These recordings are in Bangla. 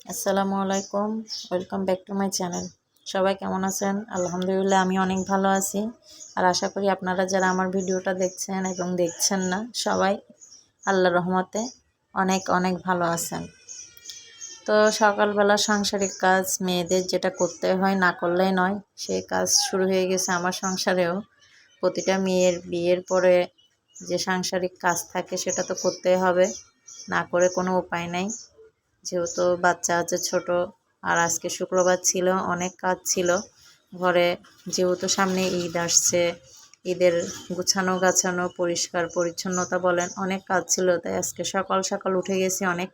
আসসালামু আলাইকুম, welcome back to my channel. সবাই কেমন আছেন? আলহামদুলিল্লাহ আমি অনেক ভালো আছি। আর আশা করি আপনারা যারা আমার ভিডিওটা দেখছেন এবং দেখছেন না সবাই আল্লাহর রহমতে অনেক অনেক ভালো আছেন। তো সকালবেলা সাংসারিক কাজ মেয়েদের যেটা করতে হয়, না করলেই নয়, সেই কাজ শুরু হয়ে গেছে আমার সংসারেও। প্রতিটা মেয়ের বিয়ের পরে যে সাংসারিক কাজ থাকে সেটা তো করতেই হবে, না করে কোনো উপায় নাই। যেহেতু বাচ্চা আছে ছোট, আর আজকে শুক্রবার ছিল, অনেক কাজ ছিল ঘরে। যেহেতু সামনে ঈদ আসছে, ঈদের গুছানো গাছানো পরিষ্কার পরিচ্ছন্নতা বলেন, অনেক কাজ ছিল। তাই আজকে সকাল সকাল উঠে গেছি, অনেক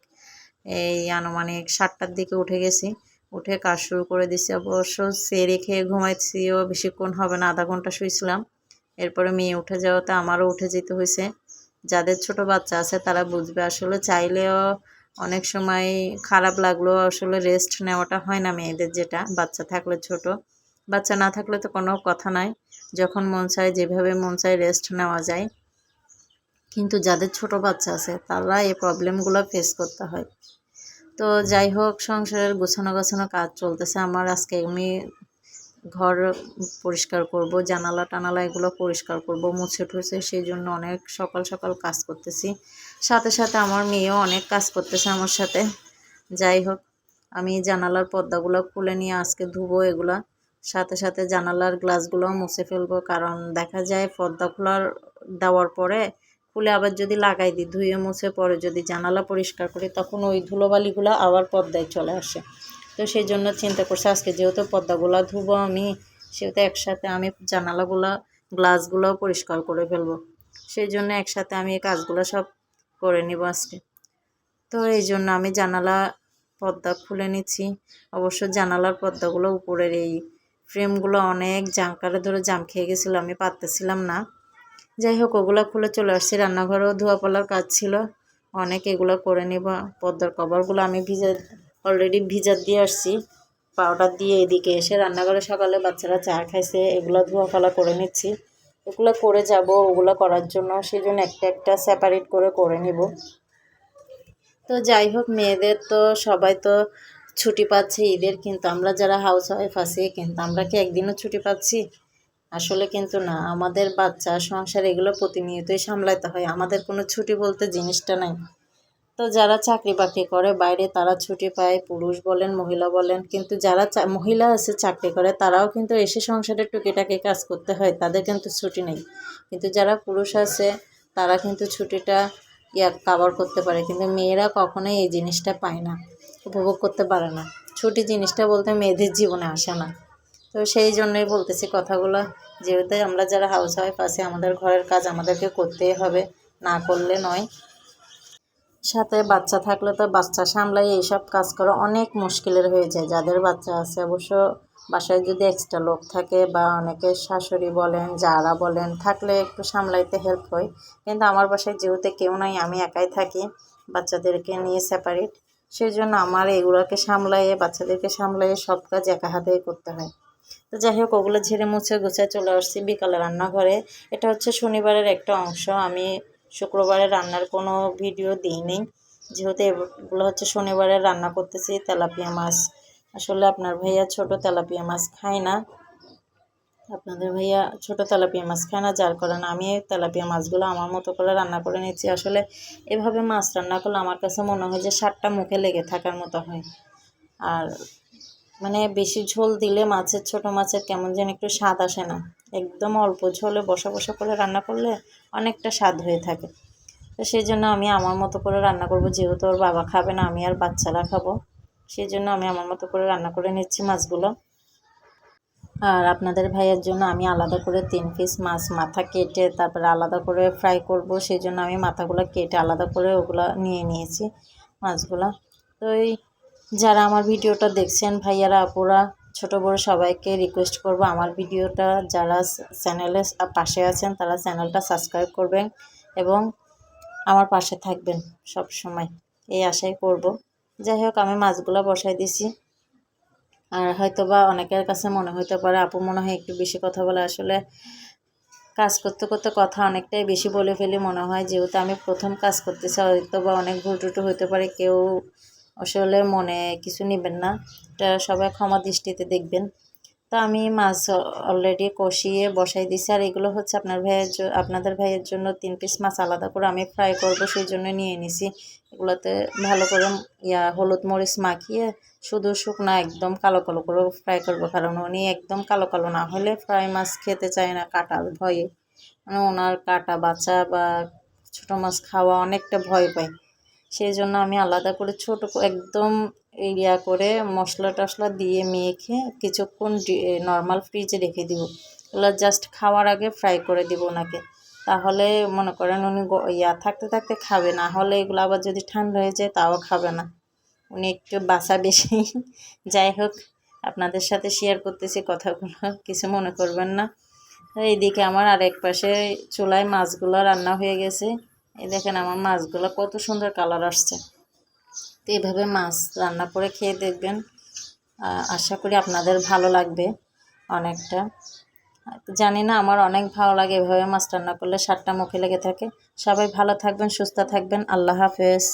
এই আনুমানিক 7টার দিকে উঠে গেছি। উঠে কাজ শুরু করে দিছি। অবশ্য সেরে খেয়ে ঘুমাইছিও, বেশিক্ষণ হবে না, আধা ঘন্টা শুয়েছিলাম। এরপরে মেয়ে উঠে যাওয়াতে আমারও উঠে যেতে হয়েছে। যাদের ছোট বাচ্চা আছে তারা বুঝবে, আসলে চাইলেও অনেক সময় খারাপ লাগলেও আসলে রেস্ট নেওয়াটা হয় না মেয়েদের, যেটা বাচ্চা থাকলে ছোট। বাচ্চা না থাকলে তো কোনো কথা নাই, যখন মন চায় যেভাবে মন চায় রেস্ট নেওয়া যায়। কিন্তু যাদের ছোট বাচ্চা আছে তারা এই প্রবলেমগুলো ফেস করতে হয়। তো যাই হোক, সংসারের গোছানো গাছানো কাজ চলতেছে আমার। আজকে আমি ঘর পরিষ্কার করব, জানালা টানালা এগুলো পরিষ্কার করব, মুছে টুছে, সেই জন্য অনেক সকাল সকাল কাজ করতেছি। সাথে সাথে আমার মেয়েও অনেক কাজ করতেছে আমার সাথে। যাই হোক, আমি জানালার পর্দাগুলো খুলে নিয়ে আজকে ধুবো এগুলা। সাথে সাথে জানালার গ্লাসগুলোও মুছে ফেলবো, কারণ দেখা যায় পর্দা খোলার দেওয়ার পরে খুলে আবার যদি লাগাই দিই, ধুয়ে মুছে পরে যদি জানালা পরিষ্কার করি, তখন ওই ধুলোবালিগুলো আবার পর্দায় চলে আসে। তো সেই জন্য চিন্তা করছি আজকে যেহেতু পর্দাগুলো ধুবো আমি, সেহেতু একসাথে আমি জানালাগুলো গ্লাসগুলোও পরিষ্কার করে ফেলবো। সেই জন্য একসাথে আমি এই কাজগুলো সব করে নিব আজকে। তো এই জন্য আমি জানালা পর্দা খুলে নিচ্ছি। অবশ্য জানালার পর্দাগুলো উপরের এই ফ্রেমগুলো অনেক জাঁকারে ধরে জাম খেয়ে গেছিলো, আমি পারতেছিলাম না। যাই হোক, ওগুলো খুলে চলে আসছি। রান্নাঘরেও ধোয়া পালার কাজ ছিল অনেক, এগুলো করে নিব। পর্দার কভারগুলো আমি অলরেডি ভিজা দিয়ে আসছি পাউডার দিয়ে। এদিকে এসে রান্নাঘরে সকালে বাচ্চারা চা খাইছে, এগুলো ধোয়া পালা করে নিচ্ছি। এগুলো করে যাব ওগুলো করার জন্য, সেই জন্য একটা একটা সেপারেট করে নিব। তো যাই হোক, মেয়েদের তো সবাই তো ছুটি পাচ্ছে ঈদের, কিন্তু আমরা যারা হাউস ওয়াইফ আছি, কিন্তু আমরা কি একদিনও ছুটি পাচ্ছি? আসলে কিন্তু না, আমাদের বাচ্চা সংসার এগুলো প্রতিনিয়তই সামলাতে হয়, আমাদের কোনো ছুটি বলতে জিনিসটা নাই। তো যারা চাকরি বাকরি করে বাইরে তারা ছুটি পায়, পুরুষ বলেন মহিলা বলেন, কিন্তু যারা মহিলা আছে চাকরি করে তারাও কিন্তু এসে সংসারের টুকিটাকি কাজ করতে হয়, তাদের কিন্তু ছুটি নেই। কিন্তু যারা পুরুষ আছে তারা কিন্তু ছুটিটা কভার করতে পারে, কিন্তু মেয়েরা কখনোই এই জিনিসটা পায় না, উপভোগ করতে পারে না। ছুটি জিনিসটা বলতে মেয়েদের জীবনে আসে না। তো সেই জন্যই বলতেছি কথাগুলো, যেহেতু আমরা যারা হাউস ওয়াইফ আছি আমাদের ঘরের কাজ আমাদেরকে করতেই হবে, না করলে নয়। সাথে বাচ্চা থাকলে তো বাচ্চা সামলাই এইসব কাজ করা অনেক মুশকিলের হয়ে যায় যাদের বাচ্চা আছে। অবশ্য বাসায় যদি এক্সট্রা লোক থাকে বা অনেকে শাশুড়ি বলেন যারা বলেন থাকলে একটু সামলাইতে হেল্প হয়, কিন্তু আমার বাসায় যেহেতু কেউ নাই, আমি একাই থাকি বাচ্চাদেরকে নিয়ে সেপারেট, সেই জন্য আমার এগুলোকে সামলাইয়ে বাচ্চাদেরকে সামলাইয়ে সব কাজ একা হাতেই করতে হয়। তো যাই হোক, ওগুলো ঝেড়ে মুছে গুছায় চলে আসছি বিকালে রান্নাঘরে। এটা হচ্ছে শনিবারের একটা অংশ, আমি শুক্রবারে রান্নার কোনো ভিডিও দিইনি, যেহেতু এগুলো হচ্ছে শনিবারে রান্না করতেছি তেলাপিয়া মাছ। আসলে আপনার ভাইয়া ছোট তেলাপিয়া মাছ খায় না, আপনাদের ভাইয়া ছোট তেলাপিয়া মাছ খায় না, যার কারণে আমি তেলাপিয়া মাছগুলো আমার মতো করে রান্না করে নিচ্ছি। আসলে এভাবে মাছ রান্না করলে আমার কাছে মনে হয় যে স্বাদটা মুখে লেগে থাকার মতো হয়। আর মানে বেশি ঝোল দিলে মাছের, ছোট মাছের কেমন যেন একটু স্বাদ আসে না। একদম অল্প ঝোলে বসা বসা করে রান্না করলে অনেকটা স্বাদ হয়ে থাকে। তো সেই জন্য আমি আমার মতো করে রান্না করব, যেহেতু ওর বাবা খাবে না, আমি আর বাচ্চারা খাবো, সেই জন্য আমি আমার মতো করে রান্না করে নিচ্ছি মাছগুলো। আর আপনাদের ভাইয়ের জন্য আমি আলাদা করে 3 পিস মাছ মাথা কেটে তারপরে আলাদা করে ফ্রাই করব, সেই জন্য আমি মাথাগুলো কেটে আলাদা করে ওগুলো নিয়ে নিয়েছি মাছগুলো। তো এই যারা আমার ভিডিওটা দেখছেন ভাইয়ারা আপুরা ছোট বড় সবাইকে রিকোয়েস্ট করব, আমার ভিডিওটা যারা চ্যানেলের পাশে আছেন তারা চ্যানেলটা সাবস্ক্রাইব করবেন এবং আমার পাশে থাকবেন সব সময়, এই আশাই করব। যাই হোক, আমি মাছগুলো বসাই দিছি। আর হয়তো বা অনেকের কাছে মনে হইতে পারে আপু মনে হয় একটু বেশি কথা বলে, আসলে কাজ করতে করতে কথা অনেকটাই বেশি বলে ফেলি মনে হয়, যেহেতু আমি প্রথম কাজ করতেছি, হয়তো বা অনেক ভুল ত্রুটি হতে পারে, কেউ আসলে মনে কিছু নেবেন না, এটা সবাই ক্ষমা দৃষ্টিতে দেখবেন। তো আমি মাছ অলরেডি কষিয়ে বসাই দিছি। আর এগুলো হচ্ছে আপনাদের ভাইয়ের জন্য 3 পিস মাছ আলাদা করে আমি ফ্রাই করব, সেই জন্য নিয়ে নিছি। এগুলোতে ভালো করে হলুদ মরিচ মাখিয়ে শুধু শুকনা একদম কালো কালো করে ফ্রাই করব, কারণ উনি একদম কালো কালো না হলে ফ্রাই মাছ খেতে চায় না কাটার ভয়ে। মানে ওনার কাটা বাছা বা ছোটো মাছ খাওয়া অনেকটা ভয় পায়। সেই জন্য আমি আলাদা করে একদম করে মশলা টশলা দিয়ে মেখে কিছুক্ষণ নর্মাল ফ্রিজে রেখে দিব। এগুলো জাস্ট খাওয়ার আগে ফ্রাই করে দিব ওনাকে। তাহলে মনে করেন উনি থাকতে থাকতে খাবে, না হলে এগুলো আবার যদি ঠান্ডা হয়ে যায় তাও খাবে না। উনি একটু বাসা বেশি। যাই হোক, আপনাদের সাথে শেয়ার করতেছি কথাগুলো, কিছু মনে করবেন না। এইদিকে আমার আরেক পাশে চুলায় মাছগুলো রান্না হয়ে গেছে। এই দেখেন আমার মাছগুলো কত সুন্দর কালার আসছে। তো এইভাবে মাছ রান্না করে খেয়ে দেখবেন, আশা করি আপনাদের ভালো লাগবে অনেকটা। জানি না, আমার অনেক ভালো লাগে এভাবে মাছ রান্না করলে, স্বাদটা মুখে লেগে থাকে। সবাই ভালো থাকবেন, সুস্থ থাকবেন। আল্লাহ হাফেজ।